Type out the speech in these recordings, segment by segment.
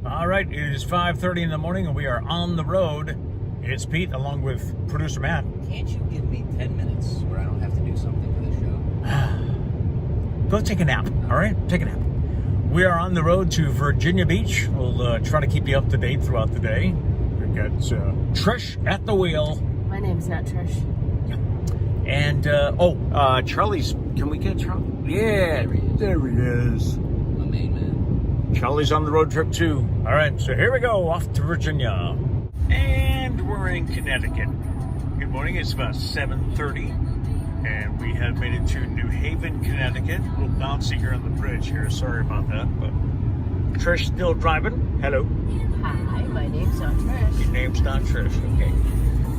All right, it is 5:30 in the morning, and we are on the road. It's Pete, along with producer Matt. Can't you give me 10 minutes where I don't have to do something for the show? Go take a nap, all right? Take a nap. We are on the road to Virginia Beach. We'll try to keep you up to date throughout the day. We've got Trish at the wheel. My name's not Trish. And, Charlie's, can we get Charlie? Yeah, there he is. My main man. Charlie's on the road trip too. All right, so here we go, off to Virginia. And we're in Connecticut. Good morning, it's about 7:30. And we have made it to New Haven, Connecticut. A little bouncy here on the bridge here, sorry about that. But Trish still driving. Hello. Hi, my name's not Trish. Your name's not Trish, okay.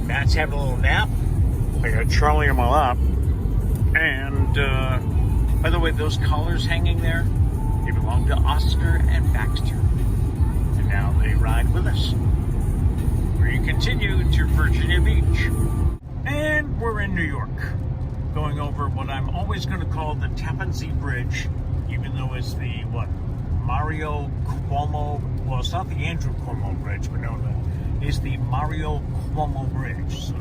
Matt's having a little nap. I got Charlie on my lap. And, by the way, those collars hanging there, they belong to Oscar and Baxter. And now they ride with us. We continue to Virginia Beach. And we're in New York, going over what I'm always going to call the Tappan Zee Bridge, even though it's the, Mario Cuomo, well, it's not the Andrew Cuomo Bridge, but no, it's the Mario Cuomo Bridge. So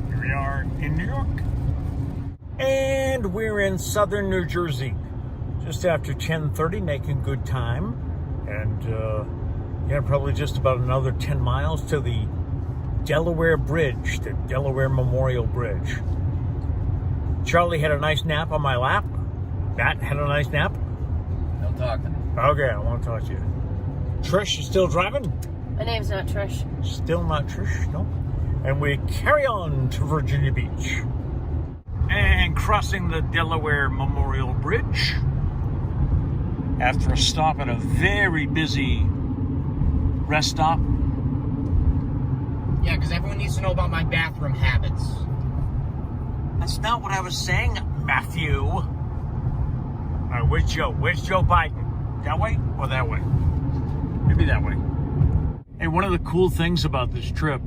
here we are in New York. And we're in southern New Jersey, just after 10:30, making good time. And, probably just about another 10 miles to the Delaware Bridge, the Delaware Memorial Bridge. Charlie had a nice nap on my lap. Matt had a nice nap. No talking. Okay, I want to talk to you. Trish is still driving? My name's not Trish. Still not Trish, no. And we carry on to Virginia Beach. And crossing the Delaware Memorial Bridge. After a stop at a very busy rest stop. Yeah, because everyone needs to know about my bathroom habits. That's not what I was saying, Matthew. Which Joe? Which Joe Biden? That way or that way? Maybe that way. Hey, one of the cool things about this trip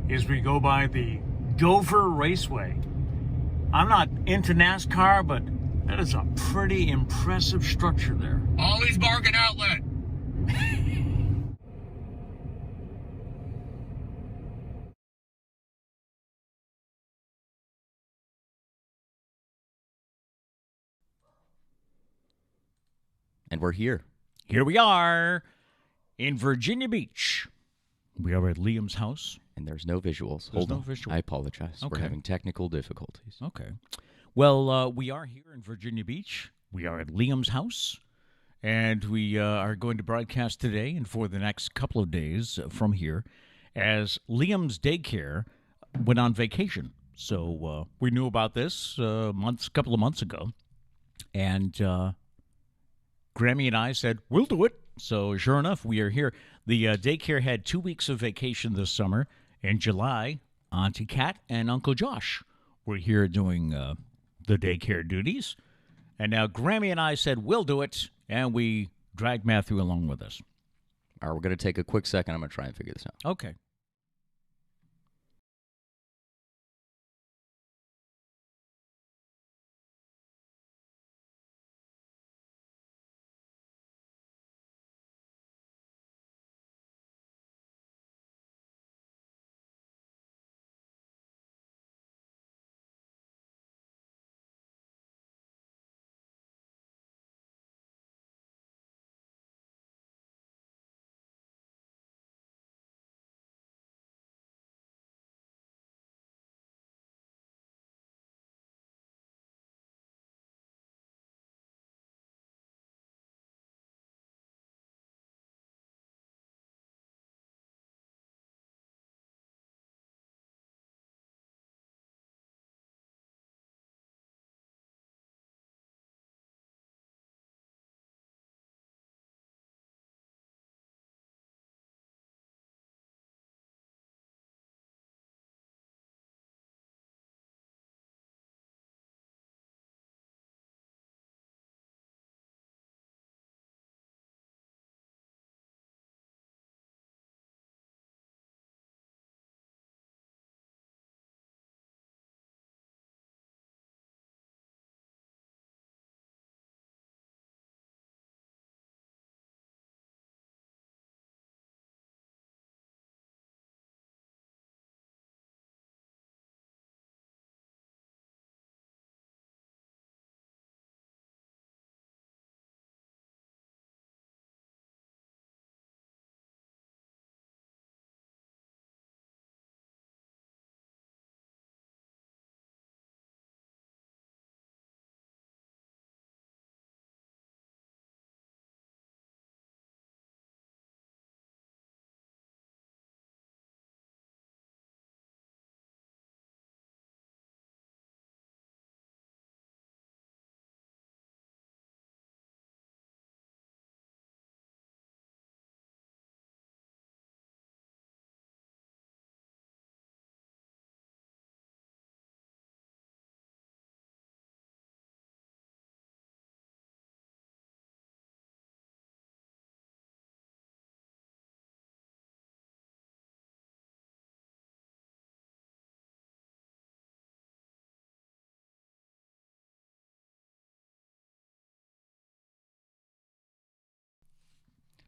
is we go by the Dover Raceway. I'm not into NASCAR, but that is a pretty impressive structure there. Ollie's Bargain Outlet. And we're here. Here we are in Virginia Beach. We are at Liam's house. And there's no visuals. There's Hold no on. visual. I apologize. Okay. We're having technical difficulties. Okay. Well, we are here in Virginia Beach. We are at Liam's house. And we are going to broadcast today and for the next couple of days from here as Liam's daycare went on vacation. So we knew about this couple of months ago. And Grammy and I said, we'll do it. So sure enough, we are here. The daycare had 2 weeks of vacation this summer. In July, Auntie Kat and Uncle Josh were here doing the daycare duties. And now Grammy and I said, we'll do it. And we dragged Matthew along with us. All right, we're going to take a quick second. I'm going to try and figure this out. Okay.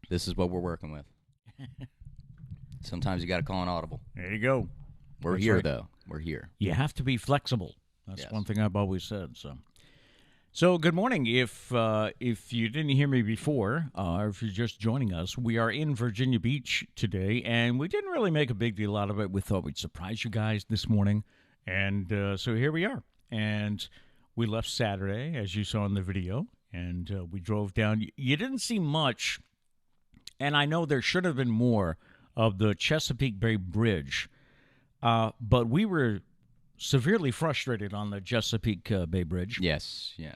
This is what we're working with. Sometimes you got to call an audible. There you go. We're That's here, right. though. We're here. You have to be flexible. That's Yes. one thing I've always said. So good morning. If you didn't hear me before, or if you're just joining us, we are in Virginia Beach today, and we didn't really make a big deal out of it. We thought we'd surprise you guys this morning, and so here we are. And we left Saturday, as you saw in the video, and we drove down. You didn't see much, and I know there should have been more of the Chesapeake Bay Bridge, but we were severely frustrated on the Chesapeake Bay Bridge. Yes, yeah.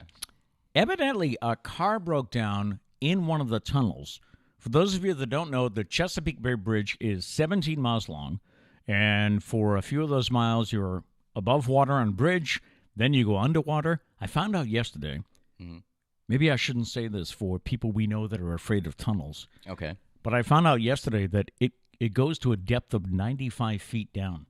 Evidently, a car broke down in one of the tunnels. For those of you that don't know, the Chesapeake Bay Bridge is 17 miles long, and for a few of those miles, you're above water on bridge, then you go underwater. I found out yesterday, maybe I shouldn't say this for people we know that are afraid of tunnels, Okay. but I found out yesterday that it goes to a depth of 95 feet down.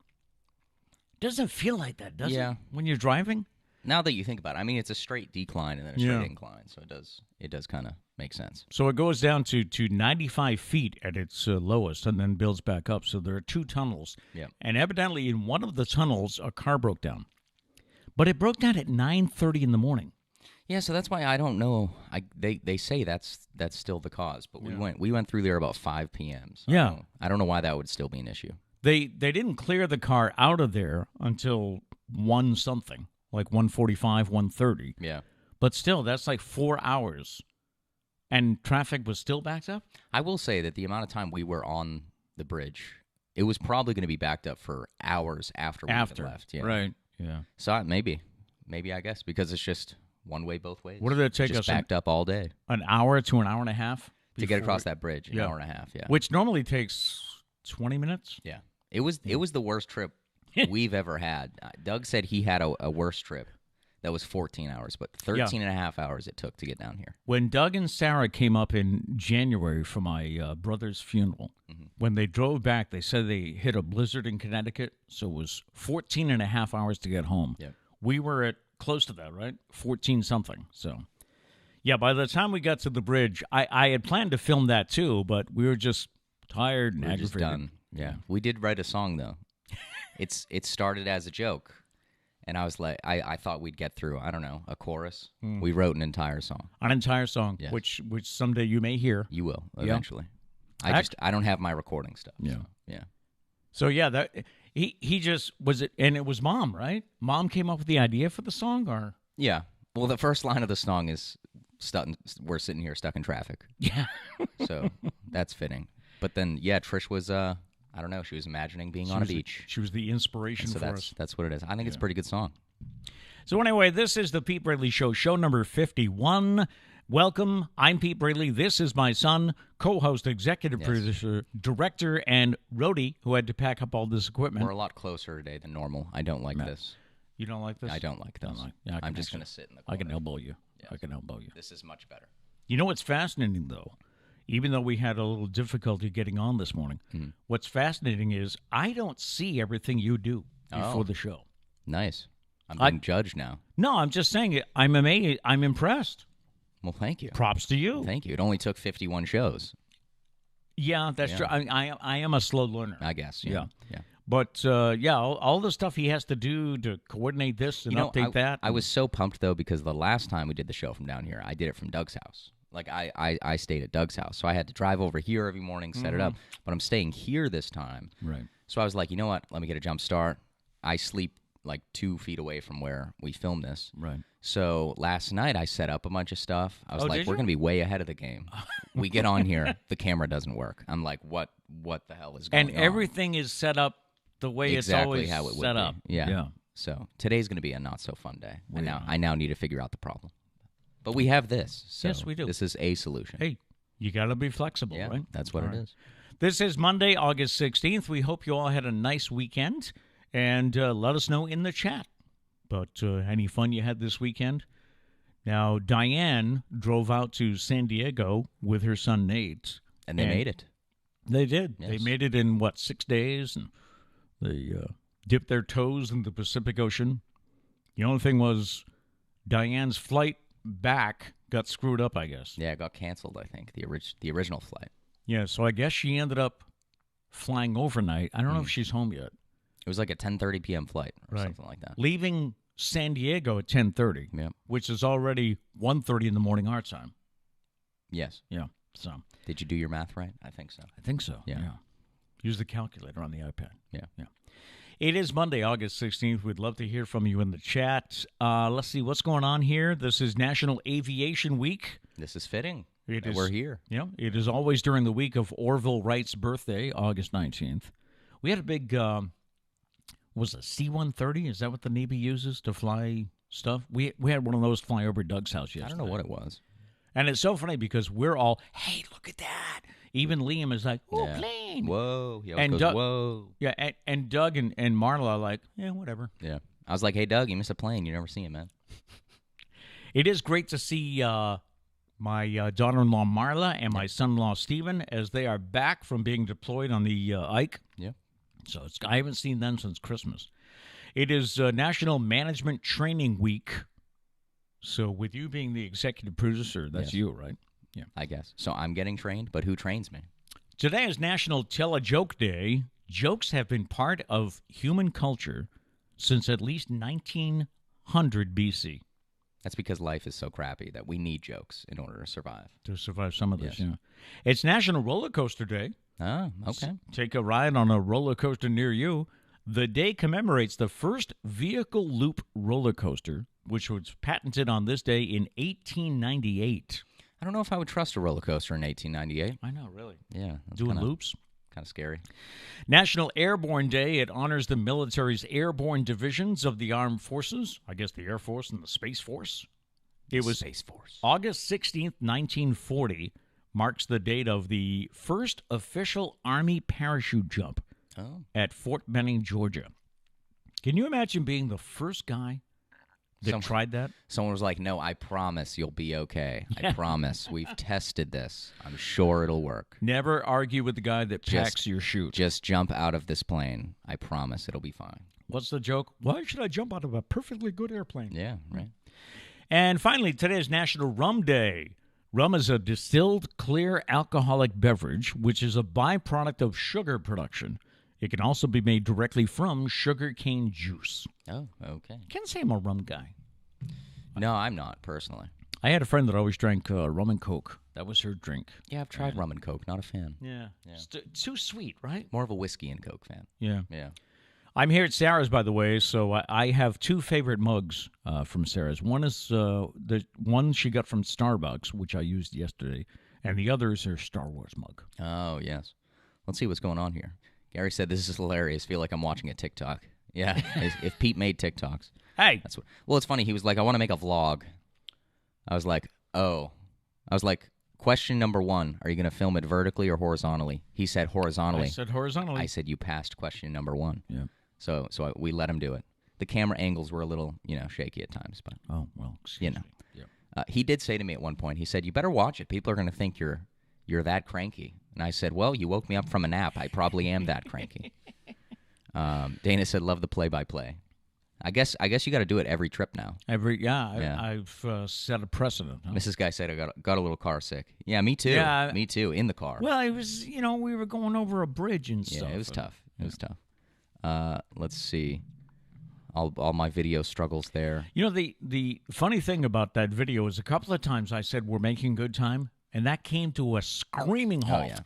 Doesn't feel like that, does Yeah. it, when you're driving? Now that you think about it, I mean, it's a straight decline and then a straight incline, so it does kind of make sense. So it goes down to 95 feet at its lowest and then builds back up. So there are two tunnels. Yeah. And evidently in one of the tunnels, a car broke down. But it broke down at 9:30 in the morning. Yeah, so that's why I don't know. They say that's still the cause, but we went through there about 5 p.m. So Yeah. I don't know why that would still be an issue. They didn't clear the car out of there until 1 something, like 1:45, 1:30. Yeah. But still, that's like 4 hours. And traffic was still backed up? I will say that the amount of time we were on the bridge, it was probably going to be backed up for hours after we had left. Yeah. Right. Yeah. So maybe I guess because it's just one way both ways. What did it take just us? backed up all day An hour to an hour and a half? to get before- across that bridge? An hour and a half. Yeah. Which normally takes 20 minutes? Yeah. It was the worst trip we've ever had. Doug said he had a worse trip that was 14 hours, but 13 and a half hours it took to get down here. When Doug and Sarah came up in January for my brother's funeral, when they drove back, they said they hit a blizzard in Connecticut, so it was 14 and a half hours to get home. Yep. We were at close to that, right? 14 something. So, yeah, by the time we got to the bridge, I had planned to film that too, but we were just tired and We're just aggravated. done. Yeah. We did write a song though. It started as a joke. And I was like, I thought we'd get through, I don't know, a chorus. We wrote an entire song. An entire song, Yes. which someday you may hear. You will, Yeah. eventually. I don't have my recording stuff. Yeah. So, yeah. So yeah, that he just was it, and it was Mom, right? Mom came up with the idea for the song, or Yeah. Well, the first line of the song is, we're sitting here stuck in traffic. yeah, So that's fitting. But then, yeah, Trish was, I don't know, she was imagining being on a beach. She was the inspiration So for us. that's what it is. I think it's a pretty good song. So anyway, this is the Pete Braley Show, show number 51. Welcome. I'm Pete Braley. This is my son, co-host, executive producer, director, and roadie who had to pack up all this equipment. We're a lot closer today than normal. I don't like this. You don't like this? I don't like this. Yeah, I'm just going to sit in the I corner. can elbow you. Yes. I can elbow you. This is much better. You know what's fascinating, though? Even though we had a little difficulty getting on this morning, what's fascinating is I don't see everything you do before the show. Nice. I'm being judged now. No, I'm just saying it. I'm amazed. I'm impressed. Well, thank you. Props to you. Thank you. It only took 51 shows, Yeah, that's true. I am a slow learner. I guess. Yeah. Yeah. But, all the stuff he has to do to coordinate this and update that. I was so pumped, though, because the last time we did the show from down here, I did it from Doug's house. Like, I stayed at Doug's house. So I had to drive over here every morning, set it up. But I'm staying here this time. Right. So I was like, you know what? Let me get a jump start. I sleep like 2 feet away from where we filmed this. Right. So last night I set up a bunch of stuff. I was like, did we're you? going to be way ahead of the game. We get on here, the camera doesn't work. I'm like, what the hell is going And on? everything is set up the way exactly it's always how it would set be. up. Yeah. So today's going to be a not so fun day. I now need to figure out the problem. But we have this. So Yes, we do. This is a solution. Hey, you got to be flexible, yeah, right? that's what All it right. is. This is Monday, August 16th. We hope you all had a nice weekend, and let us know in the chat. But any fun you had this weekend? Now, Diane drove out to San Diego with her son, Nate. And they made it. They did. Yes. They made it in, 6 days? And they dipped their toes in the Pacific Ocean. The only thing was Diane's flight back got screwed up, I guess. Yeah, it got canceled, I think, the original flight. Yeah, so I guess she ended up flying overnight. I don't know if she's home yet. It was like a 10:30 p.m. flight or Right. something like that. Leaving San Diego at 10:30, Yep. which is already 1:30 in the morning our time. Yes. Yeah, so Did you do your math right? I think so. I think so. Yeah. Use the calculator on the iPad. Yeah. It is Monday, August 16th. We'd love to hear from you in the chat. Let's see what's going on here. This is National Aviation Week. This is fitting. It that is- We're here. Yeah, it is always during the week of Orville Wright's birthday, August 19th. We had a big, was it C-130? Is that what the Navy uses to fly stuff? We had one of those fly over Doug's house yesterday. I don't know what it was. And it's so funny because we're all, hey, look at that. Even Liam is like, oh, Yeah. plane. Whoa. He always And goes, Doug- whoa. Yeah, and Doug and Marla are like, yeah, whatever. Yeah. I was like, hey, Doug, you missed a plane. You never see him, man. It is great to see my daughter-in-law Marla and my son-in-law Stephen as they are back from being deployed on the Ike. Yeah. So I haven't seen them since Christmas. It is National Management Training Week. So with you being the executive producer, that's Yes. you, right? Yeah. I guess. So I'm getting trained, but who trains me? Today is National Tell a Joke Day. Jokes have been part of human culture since at least 1900 BC. That's because life is so crappy that we need jokes in order to survive. To survive some of this, Yes. yeah. It's National Roller Coaster Day. Oh, okay. Take a ride on a roller coaster near you. The day commemorates the first vehicle loop roller coaster, which was patented on this day in 1898. I don't know if I would trust a roller coaster in 1898. I know, really. Yeah. That's Doing kinda, loops. Kind of scary. National Airborne Day. It honors the military's airborne divisions of the armed forces. I guess the Air Force and the Space Force. It was Space Force. August 16th, 1940, marks the date of the first official Army parachute jump Oh. at Fort Benning, Georgia. Can you imagine being the first guy that tried that? Someone was like, no, I promise you'll be okay. I promise. We've tested this. I'm sure it'll work. Never argue with the guy that packs your chute. Just jump out of this plane. I promise it'll be fine. What's the joke? Why should I jump out of a perfectly good airplane? Yeah, right. And finally, today is National Rum Day. Rum is a distilled, clear alcoholic beverage, which is a byproduct of sugar production. It can also be made directly from sugarcane juice. Oh, okay. Can't say I'm a rum guy. No, I'm not, personally. I had a friend that always drank rum and Coke. That was her drink. Yeah, I've tried rum and Coke. Not a fan. Yeah. It's too sweet, right? More of a whiskey and Coke fan. Yeah. Yeah. I'm here at Sarah's, by the way, so I have two favorite mugs from Sarah's. One is the one she got from Starbucks, which I used yesterday, and the other is her Star Wars mug. Oh, yes. Let's see what's going on here. Gary said this is hilarious. Feel like I'm watching a TikTok. Yeah, if Pete made TikToks. Hey! That's what. Well, it's funny. He was like, I want to make a vlog. I was like, oh. I was like, question number 1, are you going to film it vertically or horizontally? He said horizontally. I said horizontally. I said you passed question number 1. Yeah. So we let him do it. The camera angles were a little, shaky at times, but Oh, well, excuse me. Yeah. he did say to me at one point, he said, you better watch it. People are going to think you're that cranky. And I said, well, you woke me up from a nap. I probably am that cranky. Dana said, love the play-by-play. I guess you got to do it every trip now. I've set a precedent. Huh? Mrs. Guy said I got a little car sick. Yeah, me too. Yeah. Me too, in the car. Well, it was, we were going over a bridge and stuff. Yeah, it was tough. It was tough. Let's see. All my video struggles there. The funny thing about that video is a couple of times I said we're making good time, and that came to a screaming halt. Oh, yeah.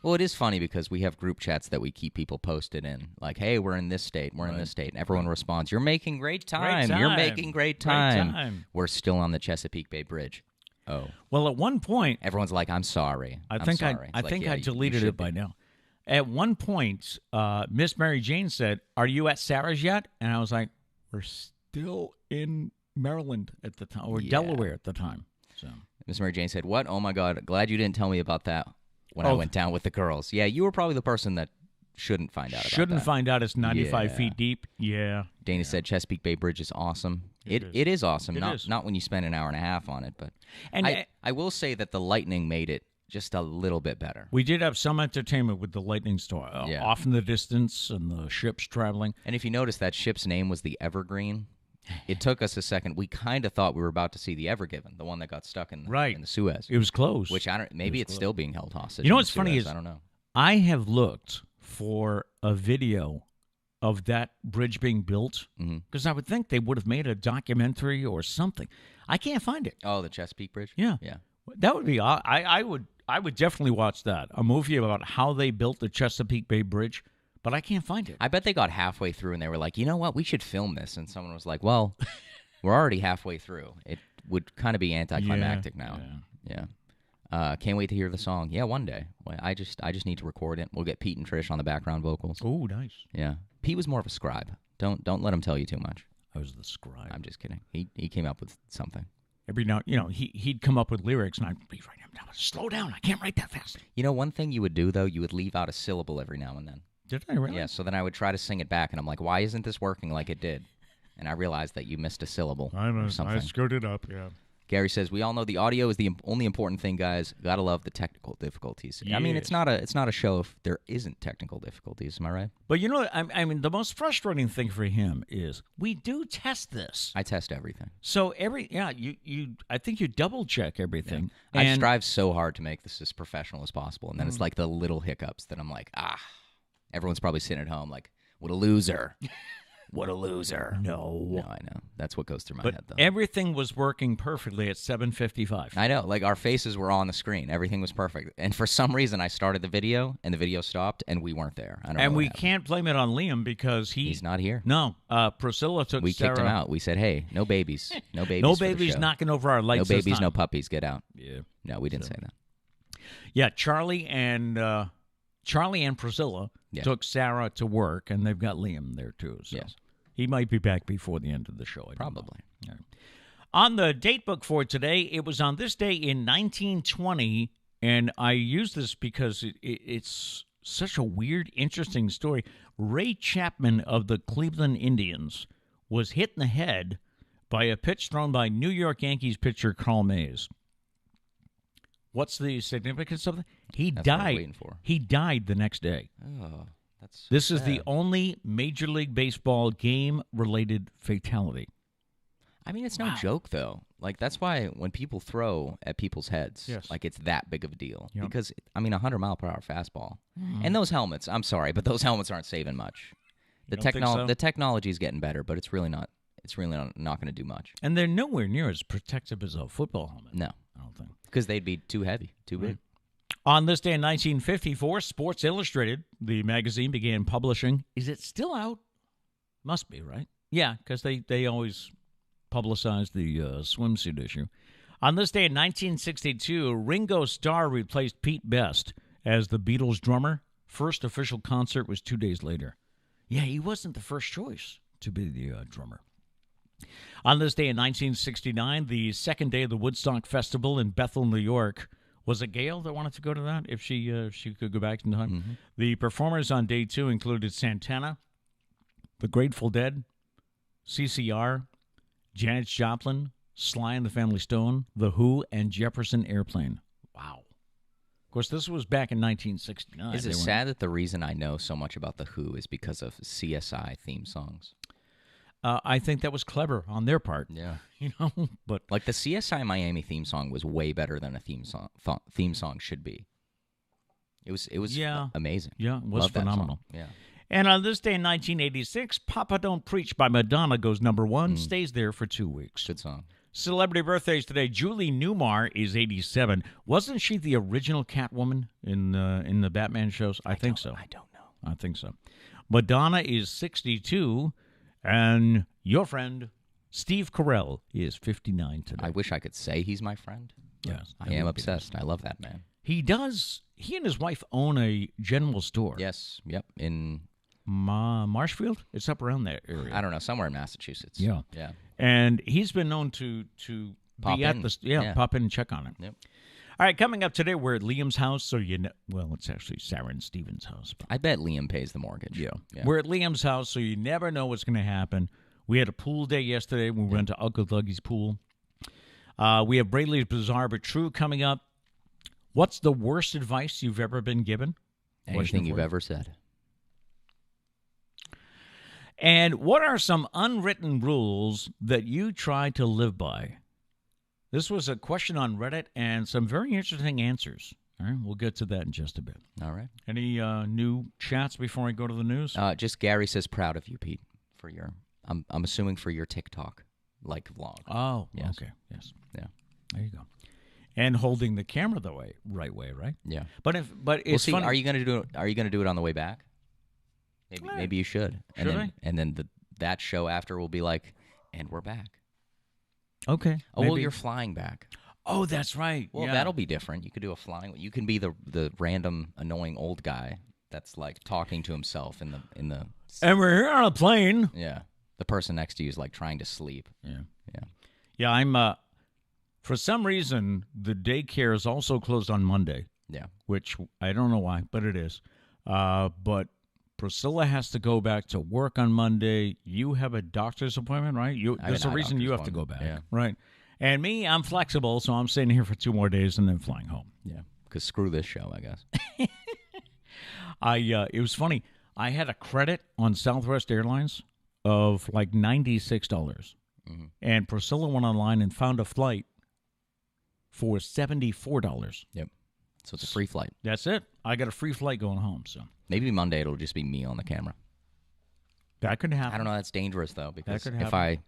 Well, it is funny because we have group chats that we keep people posted in. Like, hey, we're in this state. We're in this state. And everyone responds, you're making great time. You're making great time. We're still on the Chesapeake Bay Bridge. Oh. Well, at one point, everyone's like, I'm sorry. I think I deleted it by now. At one point, Miss Mary Jane said, are you at Sarah's yet? And I was like, we're still in Maryland at the time, or Delaware at the time. So Miss Mary Jane said, what? Oh, my God. Glad you didn't tell me about that when I went down with the girls. Yeah, you were probably the person that shouldn't find out about that. Shouldn't find out it's 95 feet deep. Yeah. Dana said Chesapeake Bay Bridge is awesome. It is awesome. Not when you spend an hour and a half on it, but I will say that the lightning made it just a little bit better. We did have some entertainment with the lightning storm off in the distance and the ships traveling. And if you notice, that ship's name was the Evergreen. it took us a second. We kind of thought we were about to see the Ever Given, the one that got stuck in the Suez. It was closed. Which I don't. Maybe it's still being held hostage. You know in what's the funny Suez. is I don't know. I have looked for a video of that bridge being built because I would think they would have made a documentary or something. I can't find it. Oh, the Chesapeake Bridge. Yeah. That would be. I would definitely watch that. A movie about how they built the Chesapeake Bay Bridge, but I can't find it. I bet they got halfway through and they were like, you know what, we should film this. And someone was like, well, we're already halfway through. It would kind of be anticlimactic now. Yeah. Can't wait to hear the song. Yeah, one day. I just need to record it. We'll get Pete and Trish on the background vocals. Oh, nice. Yeah. Pete was more of a scribe. Don't let him tell you too much. I was the scribe. I'm just kidding. He came up with something. Every now, he'd come up with lyrics, and I'd be writing them down. Slow down, I can't write that fast. You know, one thing you would do, though, you would leave out a syllable every now and then. Did I really? Yeah, so then I would try to sing it back, and I'm like, why isn't this working like it did? And I realized that you missed a syllable or something. I screwed it up, yeah. Gary says, we all know the audio is the only important thing, guys. Gotta love the technical difficulties. I mean, it's not a show if there isn't technical difficulties. Am I right? But you know, I mean, the most frustrating thing for him is we do test this. I test everything. So I think you double check everything. Yeah. And I strive so hard to make this as professional as possible, and then it's like the little hiccups that I'm like, everyone's probably sitting at home like, what a loser. What a loser. No, I know. That's what goes through my head, though. Everything was working perfectly at 7:55. I know. Like, our faces were on the screen. Everything was perfect. And for some reason, I started the video, and the video stopped, and we weren't there. I don't know. And what we happened. can't blame it on Liam because he's not here. No. Priscilla took We Sarah. kicked him out. We said, hey, no babies. No babies. No for the babies show. knocking over our lights. No babies, this time. no puppies. Get out. Yeah. No, we didn't say that. Yeah, Charlie and Priscilla took Sarah to work, and they've got Liam there, too. So. Yes. He might be back before the end of the show. I don't Probably. know. Right. On the date book for today, it was on this day in 1920, and I use this because it's such a weird, interesting story. Ray Chapman of the Cleveland Indians was hit in the head by a pitch thrown by New York Yankees pitcher Carl Mays. What's the significance of that? He That's what I was died. waiting for. He died the next day. Oh, This is the only Major League Baseball game-related fatality. I mean, it's no joke, though. Like, that's why when people throw at people's heads, Yes. like, it's that big of a deal. Yep. Because, I mean, 100-mile-per-hour fastball. And those helmets, I'm sorry, but those helmets aren't saving much. The don't think so? The technology is getting better, but it's really not going to do much. And they're nowhere near as protective as a football helmet. No. I don't think. Because they'd be too heavy, too big. On this day in 1954, Sports Illustrated, the magazine, began publishing. Is it still out? Must be, right? Yeah, because they always publicize the swimsuit issue. On this day in 1962, Ringo Starr replaced Pete Best as the Beatles drummer. First official concert was 2 days later. Yeah, he wasn't the first choice to be the drummer. On this day in 1969, the second day of the Woodstock Festival in Bethel, New York. Was it Gail that wanted to go to that if she could go back in time? Mm-hmm. The performers on day 2 included Santana, The Grateful Dead, CCR, Janis Joplin, Sly and the Family Stone, The Who, and Jefferson Airplane. Wow. Of course, this was back in 1969. Is it sad that the reason I know so much about The Who is because of CSI theme songs? I think that was clever on their part. Yeah. But like the CSI Miami theme song was way better than a theme song should be. It was amazing. Yeah, it was Love that phenomenal. song. Yeah. And on this day in 1986, Papa Don't Preach by Madonna goes number 1, stays there for 2 weeks. Good song. Celebrity birthdays today. Julie Newmar is 87. Wasn't she the original Catwoman in the Batman shows? I think so. I don't know. I think so. Madonna is 62. And your friend, Steve Carell, is 59 today. I wish I could say he's my friend. Yes. I am obsessed. I love that man. He and his wife own a general store. Yes. Yep. In Marshfield? It's up around that area. I don't know. Somewhere in Massachusetts. Yeah. Yeah. And he's been known to Pop be at in. the pop in and check on it. Yep. All right, coming up today, we're at Liam's house, so it's actually Sarah and Steven's house. I bet Liam pays the mortgage. Yeah. We're at Liam's house, so you never know what's going to happen. We had a pool day yesterday. We went to Uncle Dougie's pool. We have Braley's Bizarre But True coming up. What's the worst advice you've ever been given? Anything you've ever said. And what are some unwritten rules that you try to live by? This was a question on Reddit and some very interesting answers. All right, we'll get to that in just a bit. All right. Any new chats before I go to the news? Just Gary says proud of you, Pete, for your. I'm assuming for your TikTok vlog. Oh, yes. Okay, yes, Yeah. there you go. And holding the camera the right way, right? Yeah. But it's We'll see. funny. Are you going to do it? Are you going to do it on the way back? Maybe you should. Should I? And then that show after will be like, and we're back. Okay. Oh, well, maybe. you're flying back. Oh, that's right. Well, yeah. that'll be different. You could do a flying. You can be the random annoying old guy that's like talking to himself in the. And we're here on a plane. Yeah, the person next to you is like trying to sleep. Yeah. Yeah. Yeah, I'm. For some reason, the daycare is also closed on Monday. Yeah. Which I don't know why, but it is. But Priscilla has to go back to work on Monday. You have a doctor's appointment, right? There's a reason you have to go back, right? And me, I'm flexible, so I'm staying here for 2 more days and then flying home. Yeah. Because screw this show, I guess. It was funny. I had a credit on Southwest Airlines of like $96. Mm-hmm. And Priscilla went online and found a flight for $74. Yep. So it's a free flight. That's it. I got a free flight going home, so. Maybe Monday it'll just be me on the camera. That could happen. I don't know. That's dangerous though, because could if I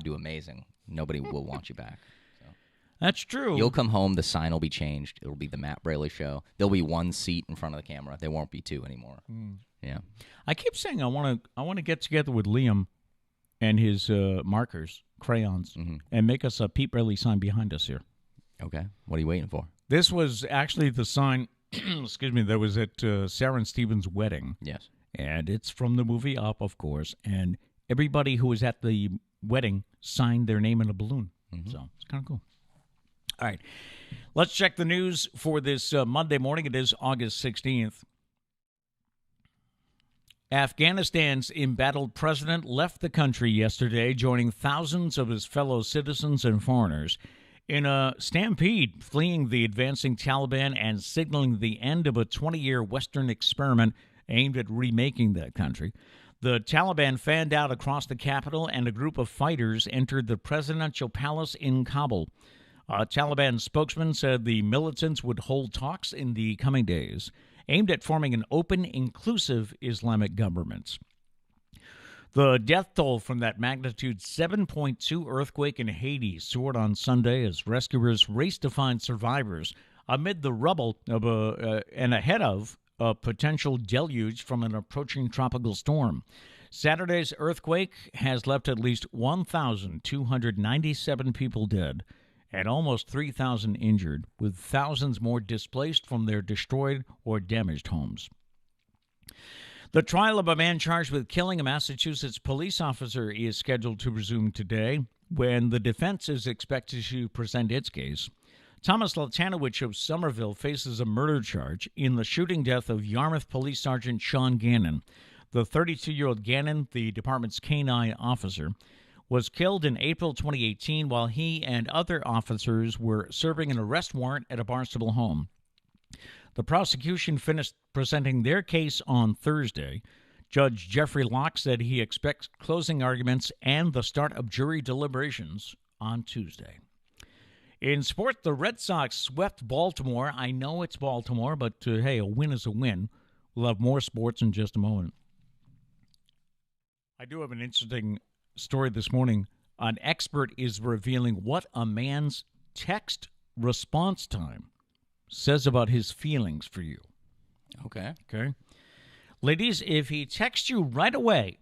do amazing, nobody will want you back. So. That's true. You'll come home. The sign will be changed. It'll be the Matt Braley Show. There'll be one seat in front of the camera. There won't be two anymore. Yeah. I keep saying I want to get together with Liam and his markers, crayons, and make us a Pete Braley sign behind us here. Okay. What are you waiting for? This was actually the sign, excuse me, that was at Sarah and Steven's wedding. Yes. And it's from the movie Up, of course. And everybody who was at the wedding signed their name in a balloon. So it's kind of cool. All right. Let's check the news for this Monday morning. It is August 16th. Afghanistan's embattled president left the country yesterday, joining thousands of his fellow citizens and foreigners in a stampede, fleeing the advancing Taliban and signaling the end of a 20-year Western experiment aimed at remaking that country. The Taliban fanned out across the capital, and a group of fighters entered the presidential palace in Kabul. A Taliban spokesman said the militants would hold talks in the coming days, aimed at forming an open, inclusive Islamic government. The death toll from that magnitude 7.2 earthquake in Haiti soared on Sunday as rescuers raced to find survivors amid the rubble of and ahead of a potential deluge from an approaching tropical storm. Saturday's earthquake has left at least 1,297 people dead and almost 3,000 injured, with thousands more displaced from their destroyed or damaged homes. The trial of a man charged with killing a Massachusetts police officer is scheduled to resume today, when the defense is expected to present its case. Thomas Latanowicz of Somerville faces a murder charge in the shooting death of Yarmouth Police Sergeant Sean Gannon. The 32-year-old Gannon, the department's K-9 officer, was killed in April 2018 while he and other officers were serving an arrest warrant at a Barnstable home. The prosecution finished presenting their case on Thursday. Judge Jeffrey Locke said he expects closing arguments and the start of jury deliberations on Tuesday. In sport, the Red Sox swept Baltimore. I know it's Baltimore, but hey, a win is a win. We'll have more sports in just a moment. I do have an interesting story this morning. An expert is revealing what a man's text response time says about his feelings for you. Okay. Ladies, if he texts you right away,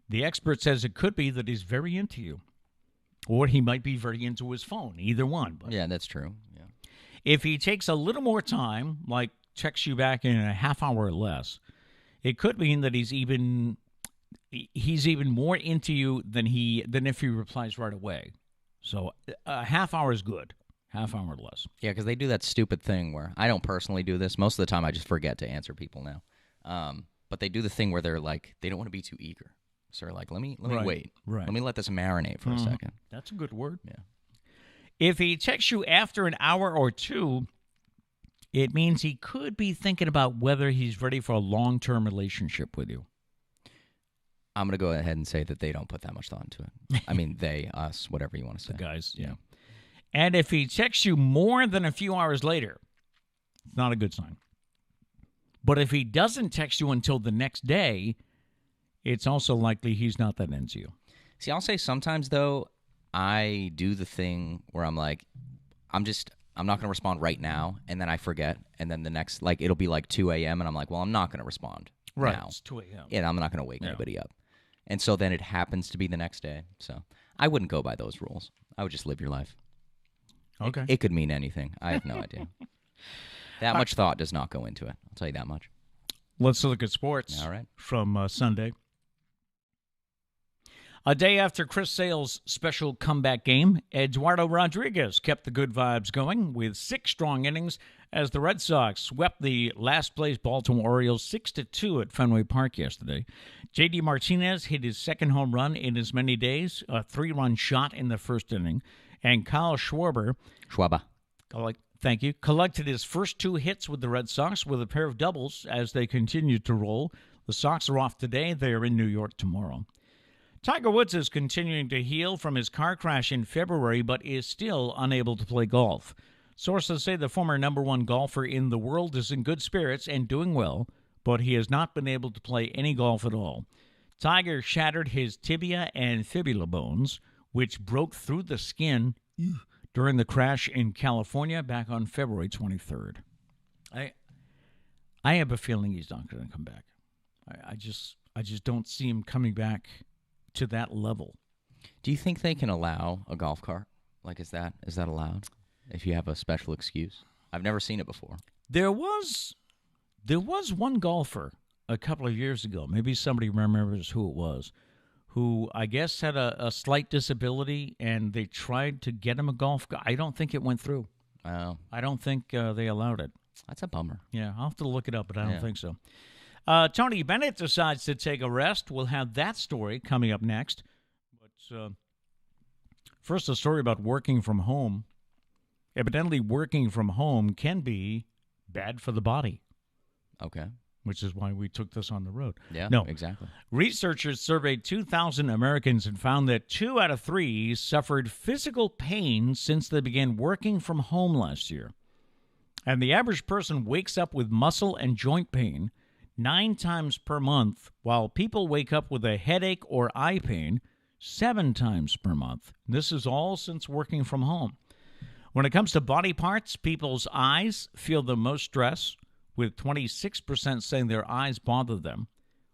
the expert says it could be that he's very into you. Or he might be very into his phone, either one. But Yeah, that's true. Yeah. if he takes a little more time, like texts you back in a half hour or less, it could mean that he's even more into you than if he replies right away. So a half hour is good. Half hour or less. Yeah, because they do that stupid thing where I don't personally do this. Most of the time I just forget to answer people now. But they do the thing where they're like, they don't want to be too eager. So they're like, let me wait. Right. Let me let this marinate for a second. That's a good word. Yeah. If he texts you after an hour or two, it means he could be thinking about whether he's ready for a long-term relationship with you. I'm going to go ahead and say that they don't put that much thought into it. I mean, they, us, whatever you want to say. The guys, yeah. And if he texts you more than a few hours later, it's not a good sign. But if he doesn't text you until the next day, it's also likely he's not that into you. See, I'll say sometimes, though, I do the thing where I'm like, I'm not going to respond right now, and then I forget, and then the next, like, it'll be like 2 a.m., and I'm like, well, I'm not going to respond now. It's 2 a.m. Yeah, I'm not going to wake anybody up. And so then it happens to be the next day. So I wouldn't go by those rules. I would just live your life. Okay. It could mean anything. I have no idea. That much thought does not go into it. I'll tell you that much. Let's look at sports. All right. From Sunday. A day after Chris Sale's special comeback game, Eduardo Rodriguez kept the good vibes going with 6 strong innings as the Red Sox swept the last-place Baltimore Orioles 6-2 at Fenway Park yesterday. J.D. Martinez hit his second home run in as many days, a 3-run shot in the first inning, and Kyle Schwarber, thank you, collected his first 2 hits with the Red Sox with a pair of doubles as they continued to roll. The Sox are off today. They are in New York tomorrow. Tiger Woods is continuing to heal from his car crash in February, but is still unable to play golf. Sources say the former number 1 golfer in the world is in good spirits and doing well, but he has not been able to play any golf at all. Tiger shattered his tibia and fibula bones, which broke through the skin during the crash in California back on February 23rd. I have a feeling he's not going to come back. I just don't see him coming back to that level. Do you think they can allow a golf cart? Like, is that allowed? If you have a special excuse? I've never seen it before. There was one golfer a couple of years ago, maybe somebody remembers who it was, who I guess had a slight disability, and they tried to get him a golf cart. I don't think it went through. Oh. I don't think they allowed it. That's a bummer. Yeah, I'll have to look it up, but I don't think so. Tony Bennett decides to take a rest. We'll have that story coming up next. But first, a story about working from home. Evidently, working from home can be bad for the body. Okay. Which is why we took this on the road. Yeah, no, exactly. Researchers surveyed 2,000 Americans and found that 2 out of 3 suffered physical pain since they began working from home last year. And the average person wakes up with muscle and joint pain 9 times per month, while people wake up with a headache or eye pain 7 times per month. This is all since working from home. When it comes to body parts, people's eyes feel the most stress, with 26% saying their eyes bother them,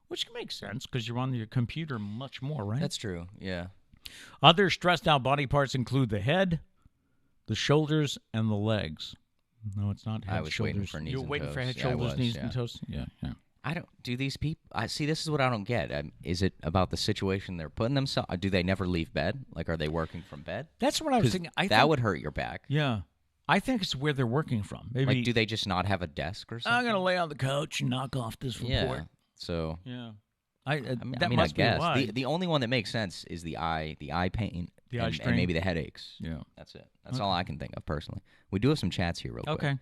which makes sense because you're on your computer much more, right? That's true, yeah. Other stressed out body parts include the head, the shoulders, and the legs. No, it's not head, I was shoulders. waiting for knees You're and waiting toes. for head, Yeah, shoulders, I was, knees, yeah. and toes? Yeah. Do these people, see, this is what I don't get. Is it about the situation they're putting themselves, do they never leave bed? Like, are they working from bed? That's what I was thinking. That would hurt your back. Yeah. I think it's where they're working from. Maybe. Like, do they just not have a desk or something? I'm going to lay on the couch and knock off this report. Yeah, so. Yeah. I must guess. be why. The only one that makes sense is the eye pain, and maybe the headaches. Yeah. That's it. That's all I can think of personally. We do have some chats here real quick.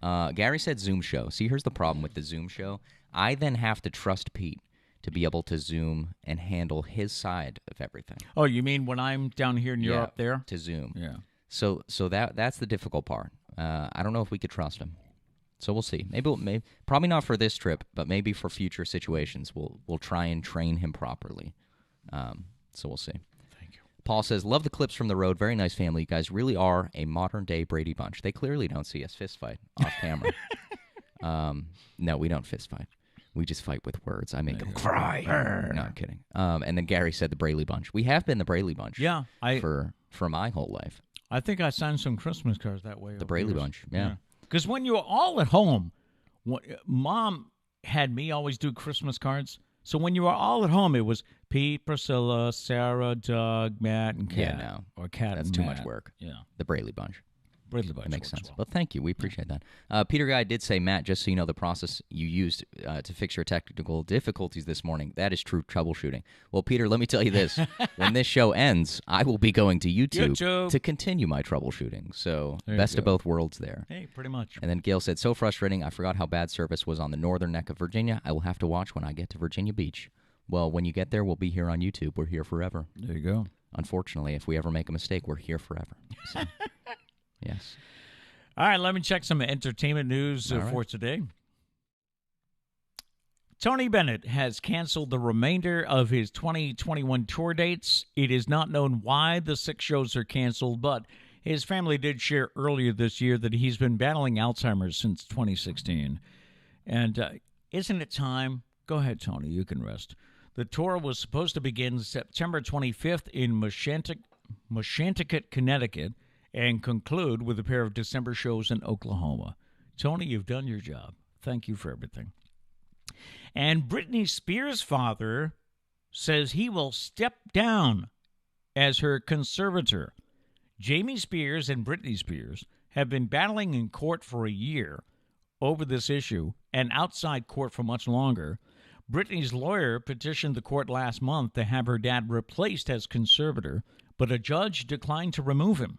Okay. Gary said Zoom show. See, here's the problem with the Zoom show. I then have to trust Pete to be able to Zoom and handle his side of everything. Oh, you mean when I'm down here and you're up there? To Zoom. Yeah. So that's the difficult part. I don't know if we could trust him. So we'll see. Maybe probably not for this trip, but maybe for future situations, we'll try and train him properly. So we'll see. Thank you. Paul says, love the clips from the road. Very nice family. You guys really are a modern-day Brady Bunch. They clearly don't see us fist fight off camera. No, we don't fist fight. We just fight with words. I make them cry. No, I'm kidding. And then Gary said the Braley Bunch. We have been the Braley Bunch. Yeah. For my whole life. I think I signed some Christmas cards that way. The Braley Bunch, yeah. Because when you were all at home, Mom had me always do Christmas cards. So when you were all at home, it was Pete, Priscilla, Sarah, Doug, Matt, and Kat. Yeah, no. Or Kat That's and too Matt. much work. Yeah. The Braley Bunch. Braley Bunch That makes works sense. well. Well, thank you. We appreciate that. Peter Guy did say, Matt, just so you know the process you used to fix your technical difficulties this morning, that is true troubleshooting. Well, Peter, let me tell you this. When this show ends, I will be going to YouTube to continue my troubleshooting. So best of both worlds there. Hey, pretty much. And then Gail said, so frustrating. I forgot how bad service was on the northern neck of Virginia. I will have to watch when I get to Virginia Beach. Well, when you get there, we'll be here on YouTube. We're here forever. There you go. Unfortunately, if we ever make a mistake, we're here forever. So, yes. All right, let me check some entertainment news All right. for today. Tony Bennett has canceled the remainder of his 2021 tour dates. It is not known why the 6 shows are canceled, but his family did share earlier this year that he's been battling Alzheimer's since 2016. And isn't it time? Go ahead, Tony. You can rest. The tour was supposed to begin September 25th in Mashantucket, Connecticut, and conclude with a pair of December shows in Oklahoma. Tony, you've done your job. Thank you for everything. And Britney Spears' father says he will step down as her conservator. Jamie Spears and Britney Spears have been battling in court for a year over this issue and outside court for much longer. Britney's lawyer petitioned the court last month to have her dad replaced as conservator, but a judge declined to remove him.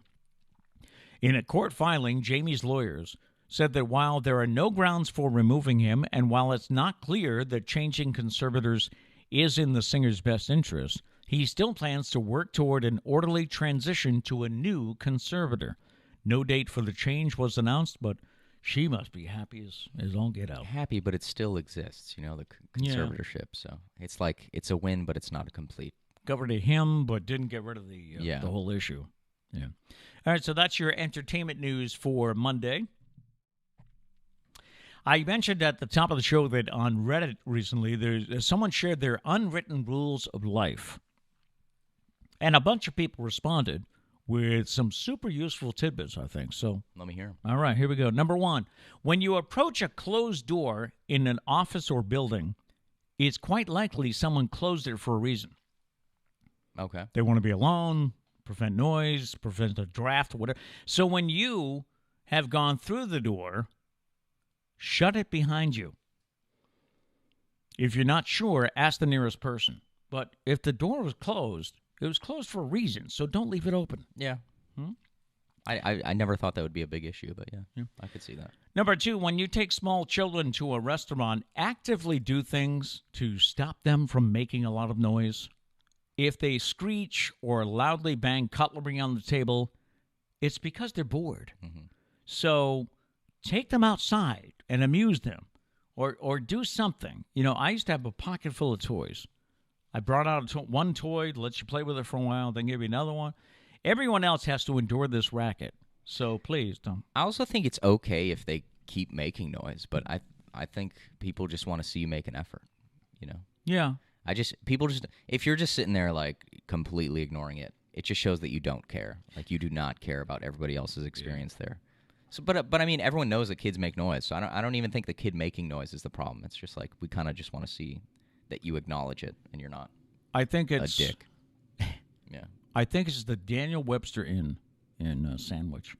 In a court filing, Jamie's lawyers said that while there are no grounds for removing him, and while it's not clear that changing conservators is in the singer's best interest, he still plans to work toward an orderly transition to a new conservator. No date for the change was announced, but she must be happy as all get out. Happy, but it still exists, the conservatorship. So it's like it's a win, but it's not a complete. Covered him, but didn't get rid of the whole issue. Yeah. All right, so that's your entertainment news for Monday. I mentioned at the top of the show that on Reddit recently, someone shared their unwritten rules of life. And a bunch of people responded with some super useful tidbits, I think. So Let me hear 'em. all right, here we go. Number 1, when you approach a closed door in an office or building, it's quite likely someone closed it for a reason. Okay. They want to be alone, prevent noise, prevent a draft, whatever. So when you have gone through the door, shut it behind you. If you're not sure, ask the nearest person. But if the door was closed, it was closed for a reason, so don't leave it open. Yeah. I never thought that would be a big issue, but yeah, I could see that. Number 2, when you take small children to a restaurant, actively do things to stop them from making a lot of noise. If they screech or loudly bang cutlery on the table, it's because they're bored. Mm-hmm. So take them outside and amuse them or do something. I used to have a pocket full of toys. I brought out one toy, let you play with it for a while, then give you another one. Everyone else has to endure this racket. So please don't. I also think it's okay if they keep making noise, but I think people just want to see you make an effort, Yeah. If you're just sitting there like completely ignoring it, it just shows that you don't care. Like you do not care about everybody else's experience there. So, but I mean, everyone knows that kids make noise, so I don't even think the kid making noise is the problem. It's just like we kind of just want to see that you acknowledge it and you're not I think it's a dick. Yeah. I think it's the Daniel Webster Inn in Sandwich.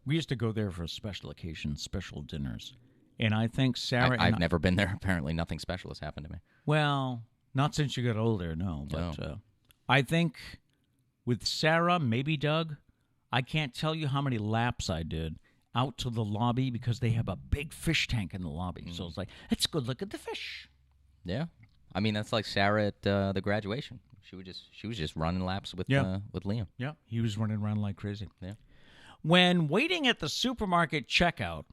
We used to go there for special occasions, special dinners. And I think Sarah I've never been there. Apparently nothing special has happened to me. Well, not since you got older, no. But I think with Sarah, maybe Doug, I can't tell you how many laps I did out to the lobby because they have a big fish tank in the lobby. So it's like, let's go look at the fish. Yeah. I mean, that's like Sarah at the graduation. She was just running laps with Liam. Yeah, he was running around like crazy. Yeah. When waiting at the supermarket checkout,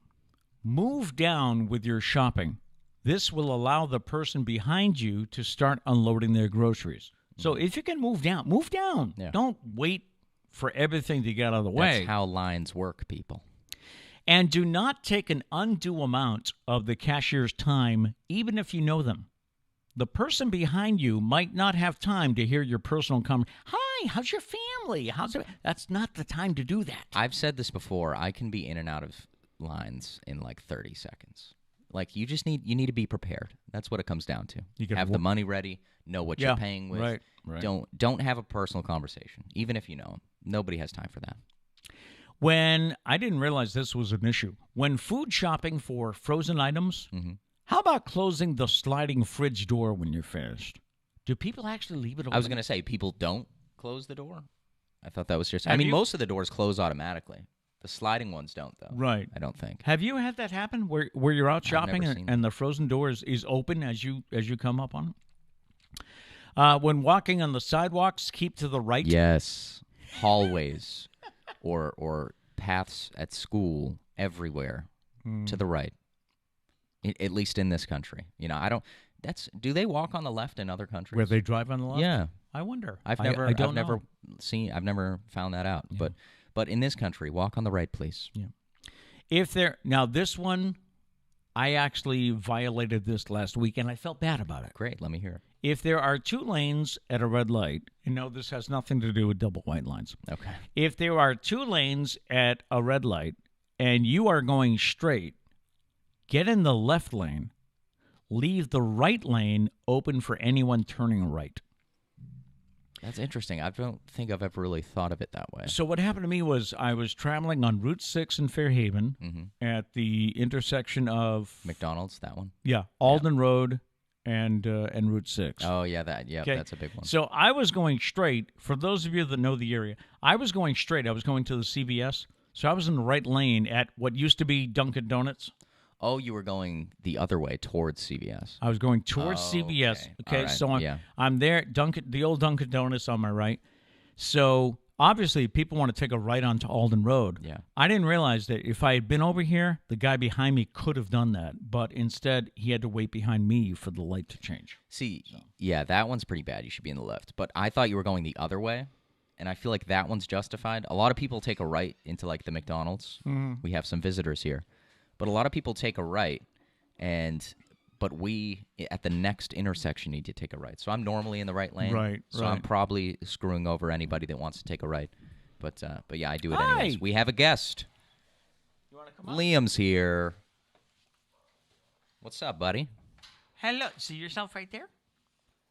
move down with your shopping. This will allow the person behind you to start unloading their groceries. So if you can move down, move down. Yeah. Don't wait for everything to get out of the way. That's how lines work, people. And do not take an undue amount of the cashier's time, even if you know them. The person behind you might not have time to hear your personal conversation. Hi, how's your family? That's not the time to do that. I've said this before. I can be in and out of lines in like 30 seconds. Like you need to be prepared. That's what it comes down to. You have the money ready, know what you're paying with. Right. Don't have a personal conversation, even if you know them. Nobody has time for that. When I didn't realize this was an issue. When food shopping for frozen items, how about closing the sliding fridge door when you're finished? Do people actually leave it open? I was going to say people don't close the door. I thought that was just. I mean, most of the doors close automatically. The sliding ones don't, though. Right. I don't think. Have you had that happen where you're out shopping and the frozen door is open as you come up on it? When walking on the sidewalks, keep to the right. Yes, hallways or paths at school, everywhere to the right. At least in this country, I don't. Do they walk on the left in other countries? Where they drive on the left? Yeah, I wonder. I've I never don't know. I've never found that out. Yeah. But in this country, walk on the right, please. Yeah. Now this one, I actually violated this last week, and I felt bad about it. Great, let me hear. If there are 2 lanes at a red light, and no, this has nothing to do with double white lines. Okay. If there are 2 lanes at a red light, and you are going straight, get in the left lane. Leave the right lane open for anyone turning right. That's interesting. I don't think I've ever really thought of it that way. So what happened to me was I was traveling on Route 6 in Fairhaven at the intersection of McDonald's, that one? Alden Road and Route 6. Oh, yeah, that's a big one. So I was going straight. For those of you that know the area, I was going straight. I was going to the CVS. So I was in the right lane at what used to be Dunkin' Donuts. Oh, you were going the other way towards CVS. I was going towards CVS. Okay, All right. so I'm there, the old Dunkin' Donuts on my right. So obviously, people want to take a right onto Alden Road. Yeah. I didn't realize that if I had been over here, the guy behind me could have done that, but instead he had to wait behind me for the light to change. See, yeah, that one's pretty bad. You should be in the left. But I thought you were going the other way, and I feel like that one's justified. A lot of people take a right into like the McDonald's. We have some visitors here. But a lot of people take a right, but we, at the next intersection, need to take a right. So I'm normally in the right lane. Right, So right. I'm probably screwing over anybody that wants to take a right. But yeah, I do it Hi. anyways. We have a guest. You want to come Liam's here. What's up, buddy? Hello. See yourself right there?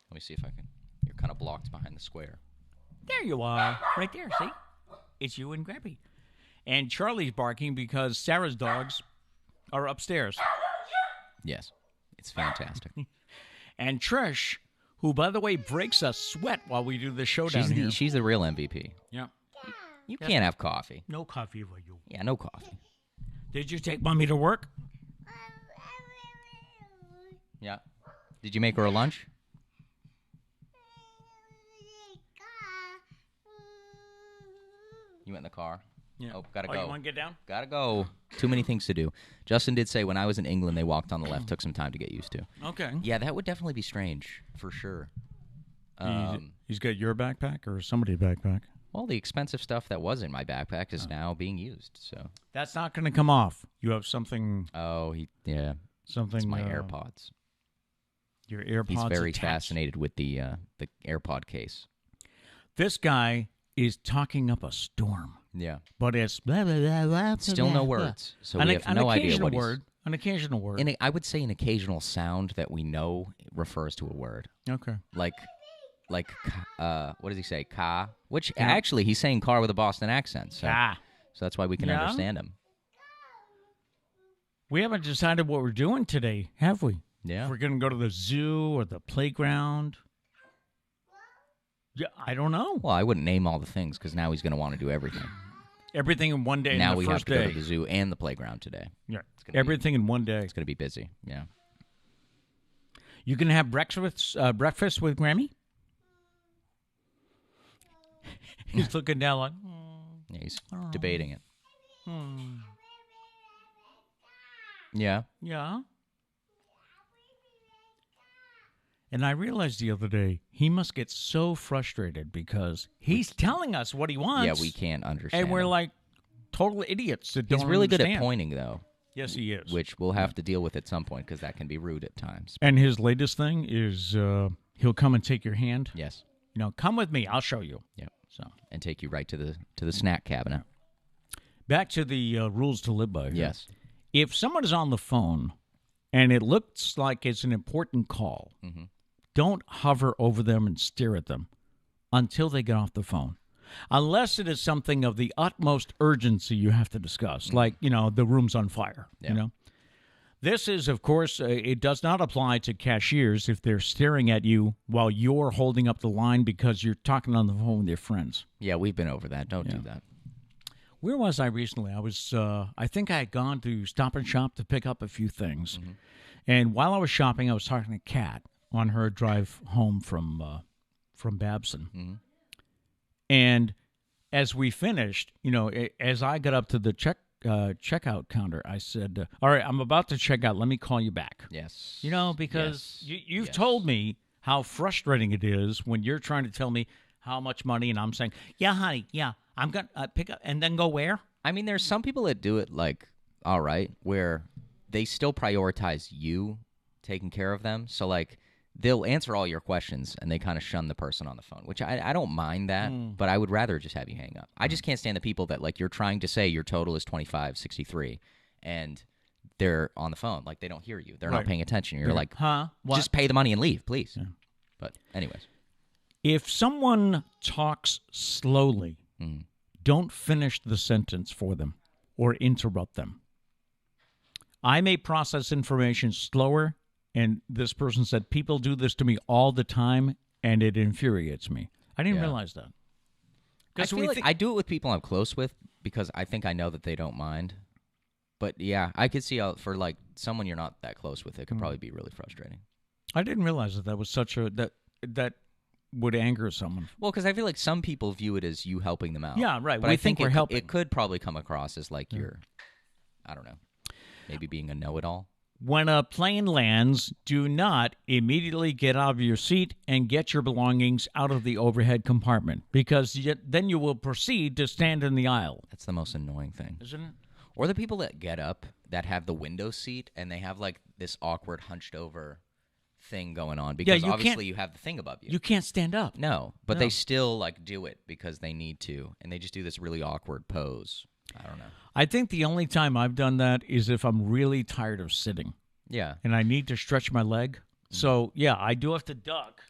Let me see if I can. You're kind of blocked behind the square. There you are. Right there, see? It's you and Grampy. And Charlie's barking because Sarah's dogs are upstairs. Yes. It's fantastic. And Trish, who, by the way, breaks a sweat while we do the show down here. She's the real MVP. Yeah. You can't have coffee. No coffee for you. Yeah, no coffee. Did you take Mommy to work? Yeah. Did you make her a lunch? You went in the car? Yeah. Oh, gotta Oh, go. you want to get down? Gotta go. Too many things to do. Justin did say when I was in England, they walked on the left. Took some time to get used to. Okay. Yeah, that would definitely be strange, for sure. He's got your backpack or somebody's backpack? Well, the expensive stuff that was in my backpack is now being used, so. That's not going to come off. You have something. Oh, yeah. Something. It's my AirPods. Your AirPods. He's very attached. fascinated with the AirPod case. This guy is talking up a storm, Yeah. but it's blah, blah, blah, blah, Still blah, no blah. words, so we have no idea what he's... An occasional word. I would say an occasional sound that we know refers to a word. Okay. Like, what does he say? Ka? Which, actually, he's saying car with a Boston accent. So, so that's why we can Yeah. understand him. We haven't decided what we're doing today, have we? Yeah. If we're going to go to the zoo or the playground. Yeah, I don't know. Well, I wouldn't name all the things because now he's going to want to do everything. Everything in one day. Now the we first have to day. go to the zoo and the playground today. Yeah. gonna Everything in one day. It's going to be busy. Yeah. You can have breakfast with Grammy? He's looking down like, Yeah, he's debating it. Yeah. yeah. And I realized the other day, he must get so frustrated because he's telling us what he wants. Yeah, we can't understand. And we're him. like total idiots that don't He's really good at understand. pointing, though, Yes, he is. which we'll have to deal with at some point because that can be rude at times. And his latest thing is he'll come and take your hand. Yes. You know, come with me. I'll show you. Yeah. So And take you right to the snack cabinet. back to the rules to live by. here. Yes. If someone is on the phone and it looks like it's an important call, don't hover over them and stare at them until they get off the phone. Unless it is something of the utmost urgency you have to discuss, like, the room's on fire, This is, of course, it does not apply to cashiers if they're staring at you while you're holding up the line because you're talking on the phone with your friends. Yeah, we've been over that. Don't do that. Where was I recently? I was, I think I had gone to Stop and Shop to pick up a few things. And while I was shopping, I was talking to Kat on her drive home from from Babson. Mhm. And as we finished, as I got up to the checkout counter, I said, all right, I'm about to check out. Let me call you back. Yes. Because Yes. you've Yes. told me how frustrating it is when you're trying to tell me how much money, and I'm saying, yeah, honey, yeah, I'm going to pick up, and then go where? I mean, there's some people that do it like, all right, where they still prioritize you taking care of them. So, like, they'll answer all your questions and they kind of shun the person on the phone, which I don't mind that, but I would rather just have you hang up. I just can't stand the people that, like, you're trying to say your total is $25.63 and they're on the phone. Like, they don't hear you. They're not Right. paying attention. You're like, Huh? What? just pay the money and leave, please. Yeah. But anyways. If someone talks slowly, don't finish the sentence for them or interrupt them. I may process information slower, and this person said, people do this to me all the time, and it infuriates me. I didn't Yeah. realize that. I feel like I do it with people I'm close with because I think I know that they don't mind. But yeah, I could see how for like someone you're not that close with, it could probably be really frustrating. I didn't realize that was such a that would anger someone. Well, because I feel like some people view it as you helping them out. Yeah, right. But We I think we're helping. it could probably come across as like you're, I don't know, maybe being a know-it-all. When a plane lands, do not immediately get out of your seat and get your belongings out of the overhead compartment, because then you will proceed to stand in the aisle. That's the most annoying thing. Isn't it? Or the people that get up that have the window seat and they have like this awkward hunched over thing going on because obviously you have the thing above you. You can't stand up. No, but No. they still like do it because they need to, and they just do this really awkward pose. I don't know. I think the only time I've done that is if I'm really tired of sitting Yeah. and I need to stretch my leg. So, yeah, I do have to duck,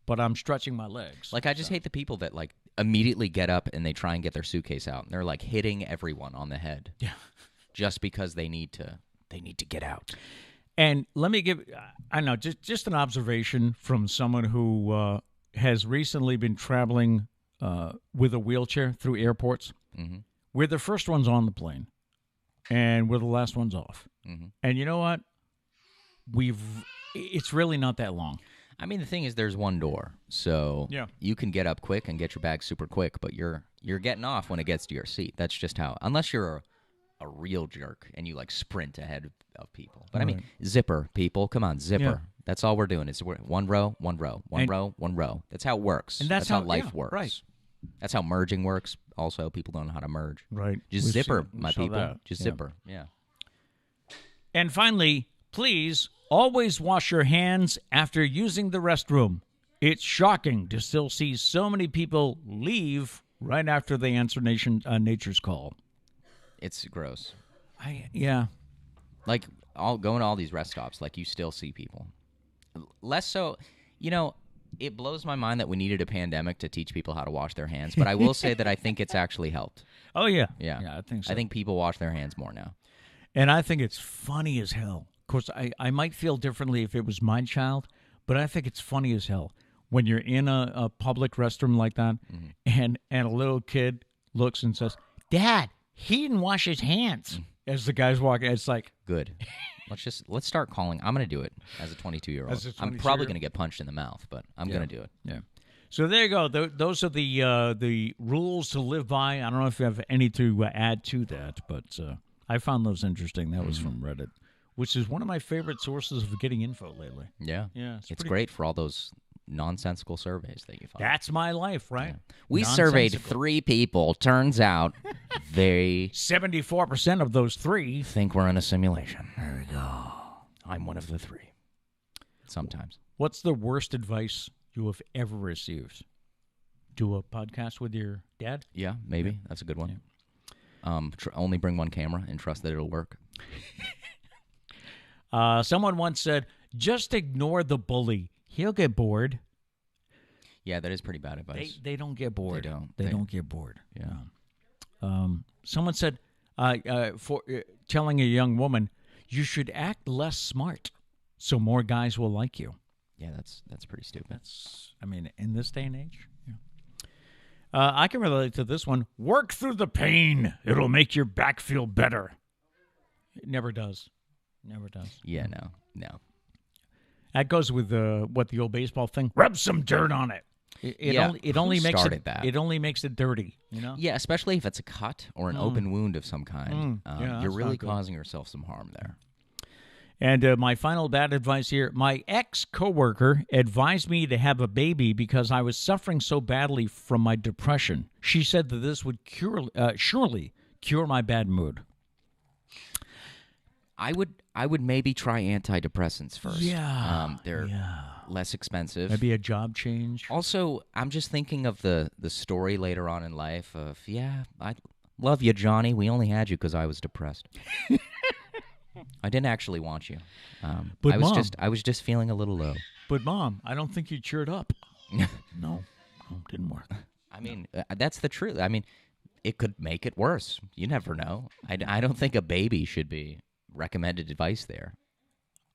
but I'm stretching my legs. Like I just hate the people that like immediately get up and they try and get their suitcase out and they're like hitting everyone on the head. Yeah. Just because they need to get out. And let me give, I know, just an observation from someone who has recently been traveling with a wheelchair through airports. Mm-hmm. We're the first ones on the plane, and we're the last ones off. Mm-hmm. And you know what? It's really not that long. I mean, the thing is, there's one door, so Yeah. you can get up quick and get your bag super quick, but you're getting off when it gets to your seat. That's just how, unless you're a real jerk and you like sprint ahead of people. But I mean, zipper, people, come on, zipper. Yeah. That's all we're doing. It's one row, one row, one And- row, one row. That's how it works. And that's how how- life yeah, works. right. That's how merging works. Also, people don't know how to merge. Right. Just We zipper, we my saw people. that. Just Yeah. zipper. Yeah. And finally, please always wash your hands after using the restroom. It's shocking to still see so many people leave right after they answer nature's call. It's gross. Yeah. Like going to all these rest stops, like you still see people. Less so, it blows my mind that we needed a pandemic to teach people how to wash their hands. But I will say that I think it's actually helped. Oh, yeah. Yeah. Yeah, I think so. I think people wash their hands more now. And I think it's funny as hell. Of course, I might feel differently if it was my child, but I think it's funny as hell when you're in a public restroom like that, and a little kid looks and says, "Dad, he didn't wash his hands." As the guy's walking, it's like, Good. Let's start calling. I'm going to do it as a 22-year-old. As a I'm 22-year-old? probably going to get punched in the mouth, but I'm going to do it. yeah. So there you go. Those are the rules to live by. I don't know if you have any to add to that, but I found those interesting. That was from Reddit, which is one of my favorite sources of getting info lately. Yeah. Yeah, It's pretty- great for all those nonsensical surveys that you find. That's my life, right? We surveyed Nonsensical. 3 people. Turns out they 74% of those 3. think we're in a simulation. There we go. I'm one of the 3. Sometimes. What's the worst advice you have ever received? Do a podcast with your dad? Yeah, maybe. That's a good one. Only bring one camera and trust that it'll work. Someone once said, "Just ignore the bully. He'll get bored." Yeah, that is pretty bad advice. They don't get bored. They don't. They They- don't get bored. Yeah. Someone said, for telling a young woman, "You should act less smart, so more guys will like you." Yeah, that's pretty stupid. In this day and age. Yeah. I can relate to this one. Work through the pain. It'll make your back feel better. It never does. Never does. Yeah, no. That goes with what the old baseball thing. Rub some dirt on it. It only who makes started it that? it only makes it dirty. You know. Yeah, especially if it's a cut or an open wound of some kind. Yeah, You're that's really not good. causing yourself some harm there. And my final bad advice here, my ex-coworker advised me to have a baby because I was suffering so badly from my depression. She said that this would surely cure my bad mood. I would maybe try antidepressants first. Yeah. They're less expensive. Maybe a job change. Also, I'm just thinking of the story later on in life of, I love you, Johnny. We only had you because I was depressed. I didn't actually want you. But I was just feeling a little low. But Mom, I don't think you cheered up. No, didn't work. I mean, that's the truth. I mean, it could make it worse. You never know. I don't think a baby should be recommended advice there.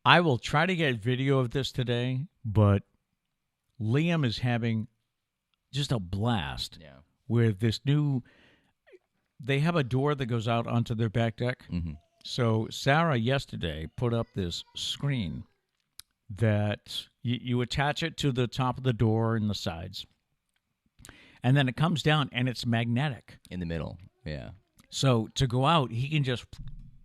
I will try to get video of this today, but Liam is having just a blast with this new. They have a door that goes out onto their back deck. Mm-hmm. So Sarah yesterday put up this screen that you attach it to the top of the door and the sides, and then it comes down and it's magnetic. In the middle, yeah. So to go out, he can just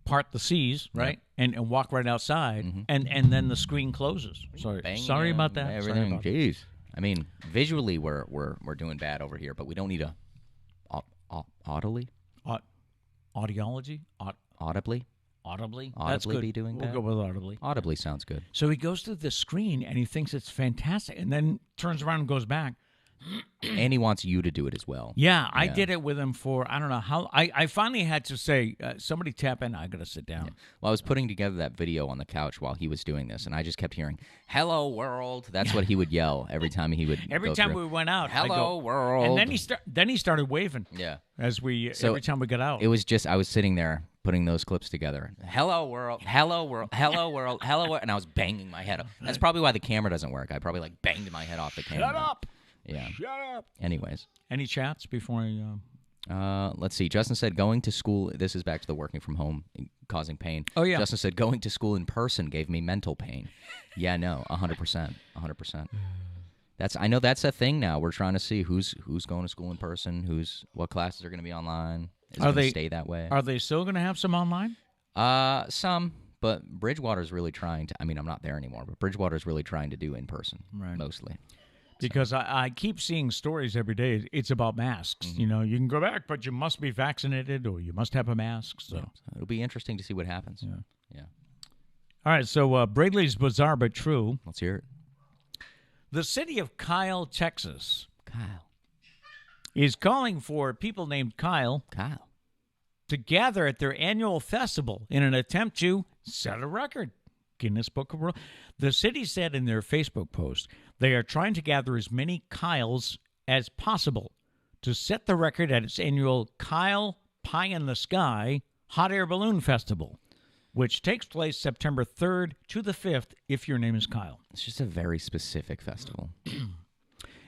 part the seas, right, and walk right outside, and then the screen closes. Sorry about that. Everything. Jeez. I mean, visually we're doing bad over here, but we don't need a audibly. Audiology? Audibly? Audibly? Audibly That's good. be doing We'll that? go with audibly. Audibly sounds good. So he goes through the screen and he thinks it's fantastic, and then turns around and goes back. And he wants you to do it as well. Yeah, I did it with him for, I don't know how. I finally had to say, somebody tap in, I got to sit down. Yeah. Well, I was putting together that video on the couch while he was doing this, and I just kept hearing, "Hello, world." That's what he would yell every time he would Every go time through. we went out, I'd Hello, go, world. and then he started waving. Yeah. Every time we got out. It was just, I was sitting there putting those clips together. Hello, world. Hello, world. Hello, world. Hello, world. And I was banging my head up. That's probably why the camera doesn't work. I probably banged my head off the camera. Shut up. Yeah. Shut up. Anyways. Any chats before I... Let's see. Justin said going to school. This is back to the working from home causing pain. Oh, yeah. Justin said going to school in person gave me mental pain. Yeah, no, 100%. 100%. I know that's a thing now. We're trying to see who's going to school in person, what classes are going to be online. Is it going to stay that way? Are they still going to have some online? Some, but Bridgewater's really trying to. I mean, I'm not there anymore, but Bridgewater's really trying to do in person, mostly. Because I keep seeing stories every day. It's about masks. Mm-hmm. You know, you can go back, but you must be vaccinated or you must have a mask. So it'll be interesting to see what happens. Yeah. All right. So Brayley's Bizarre but True. Let's hear it. The city of Kyle, Texas, Kyle. is calling for people named Kyle to gather at their annual festival in an attempt to set a record. Guinness Book of World. The city said in their Facebook post they are trying to gather as many Kyles as possible to set the record at its annual Kyle Pie in the Sky Hot Air Balloon Festival, which takes place September 3rd to the 5th if your name is Kyle. It's just a very specific festival.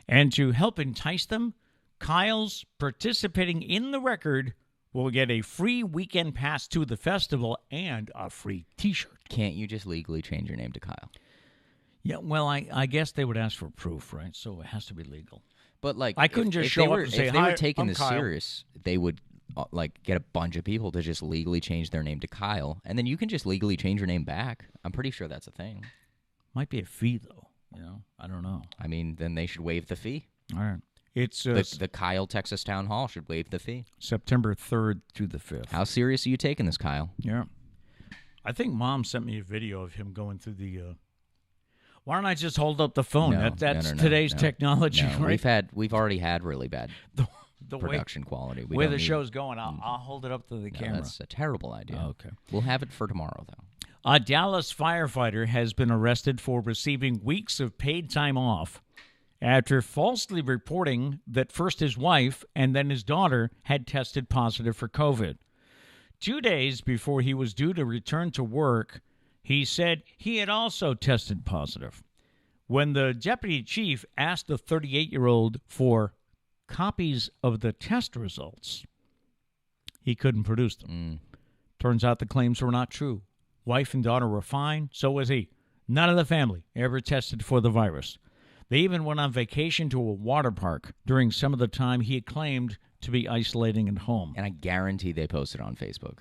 And to help entice them, Kyles participating in the record will get a free weekend pass to the festival and a free T-shirt. Can't you just legally change your name to Kyle? Yeah, well, I guess they would ask for proof, right? So it has to be legal. But I couldn't just show up and say, if they "Hi, were taking I'm this Kyle." serious, they would get a bunch of people to just legally change their name to Kyle, and then you can just legally change your name back. I'm pretty sure that's a thing. Might be a fee, though. You know, I don't know. I mean, then they should waive the fee. All right. It's The Kyle, Texas Town Hall should waive the fee. September 3rd to the 5th. How serious are you taking this, Kyle? Yeah. I think Mom sent me a video of him going through the... Why don't I just hold up the phone? No, That's no, today's no. technology, No, right? we've already had really bad The production quality. We way don't the need- show's going, I'll hold it up to the camera. That's a terrible idea. Oh, okay. We'll have it for tomorrow, though. A Dallas firefighter has been arrested for receiving weeks of paid time off after falsely reporting that first his wife and then his daughter had tested positive for COVID. 2 days before he was due to return to work, he said he had also tested positive. When the deputy chief asked the 38-year-old for copies of the test results, he couldn't produce them. Turns out the claims were not true. Wife and daughter were fine, so was he. None of the family ever tested for the virus. They even went on vacation to a water park during some of the time he had claimed to be isolating at home. And I guarantee they posted on Facebook.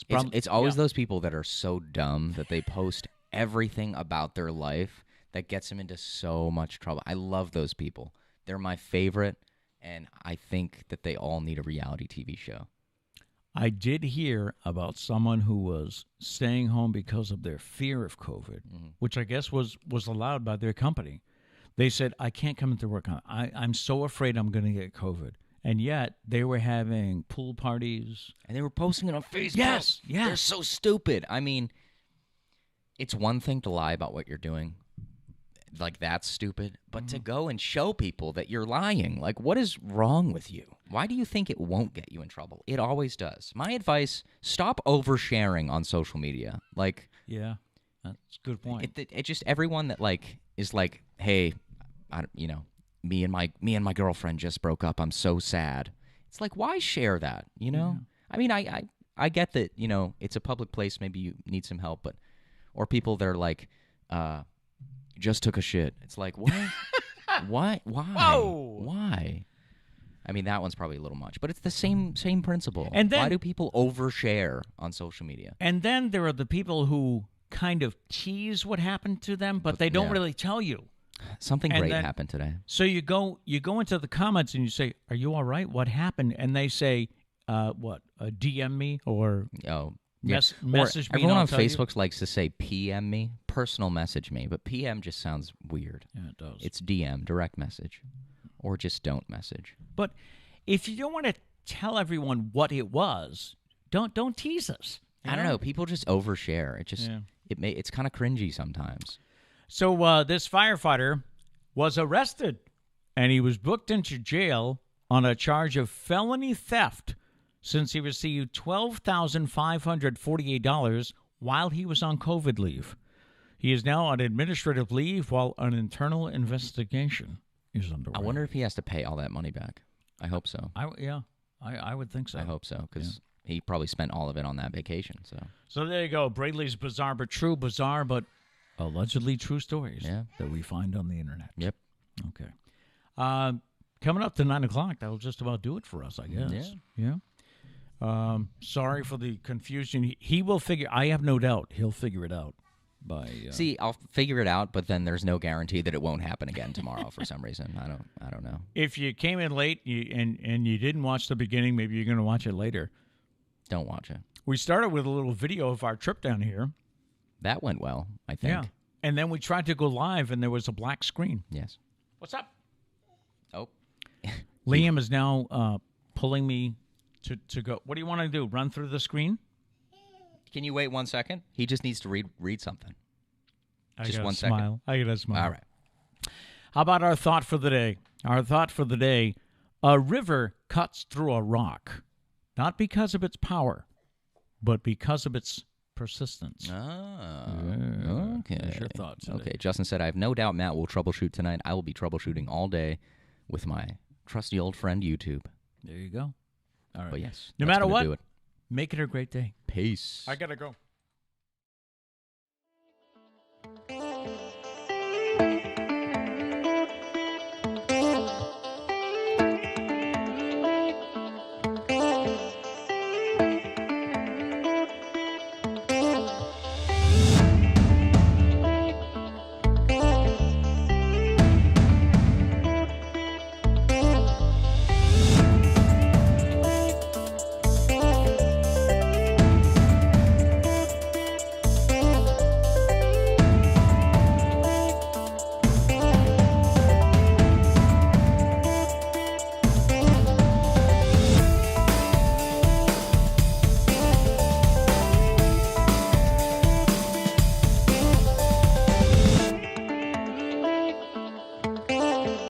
prob- It's always yeah. those people that are so dumb that they post everything about their life that gets them into so much trouble. I love those people. They're my favorite, and I think that they all need a reality TV show. I did hear about someone who was staying home because of their fear of COVID, which I guess was allowed by their company. They said, I can't come into work. I'm so afraid I'm going to get COVID. And yet they were having pool parties. And they were posting it on Facebook. Yes. They're so stupid. I mean, it's one thing to lie about what you're doing. Like, that's stupid. But to go and show people that you're lying, like, what is wrong with you? Why do you think it won't get you in trouble? It always does. My advice, stop oversharing on social media. Like, Yeah, that's a good point. it just, everyone that, like, is like, hey, me and my girlfriend just broke up. I'm so sad. It's like, why share that, you know? I mean, I get that, it's a public place. Maybe you need some help, but, or people that are like, just took a shit. It's like, what? Why? Whoa. Why? I mean, that one's probably a little much, but it's the same principle. And then- why do people overshare on social media? And then there are the people who kind of tease what happened to them, but they don't Yeah. really tell you. Something And great then- happened today. So you go into the comments and you say, "Are you all right? What happened?" And they say, "What? DM me or Oh, message Or me." and everyone I'll on tell you." Facebook likes to say PM me, personal message me, but PM just sounds weird. Yeah, it does. It's DM, direct message, or just don't message. But if you don't want to tell everyone what it was, don't tease us. you I don't know. People just overshare. It just Yeah. it's kind of cringy sometimes. So this firefighter was arrested, and he was booked into jail on a charge of felony theft since he received $12,548 while he was on COVID leave. He is now on administrative leave while an internal investigation is underway. I wonder if he has to pay all that money back. I hope so. I would think so. I hope so, because he probably spent all of it on that vacation. So there you go. Braley's bizarre but true, bizarre but allegedly true stories that we find on the internet. Yep. Okay. Coming up to 9 o'clock, that'll just about do it for us, I guess. Yeah. Sorry for the confusion. He will figure. I have no doubt he'll figure it out. See, I'll figure it out, but then there's no guarantee that it won't happen again tomorrow for some reason. I don't know. If you came in late and you didn't watch the beginning, maybe you're going to watch it later. Don't watch it. We started with a little video of our trip down here. That went well, I think. Yeah. And then we tried to go live, and there was a black screen. Yes. What's up? Oh. Liam is now pulling me to go. What do you want to do? Run through the screen? Can you wait 1 second? He just needs to read something. Just 1 second. Smile. I got to smile. All right. How about our thought for the day? Our thought for the day: a river cuts through a rock, not because of its power, but because of its persistence. Okay. There's your thoughts today. Okay. Justin said, I have no doubt Matt will troubleshoot tonight. I will be troubleshooting all day with my trusty old friend YouTube. There you go. All right. But yes. No that's matter gonna what, do it. make it a great day. Peace. I got to go.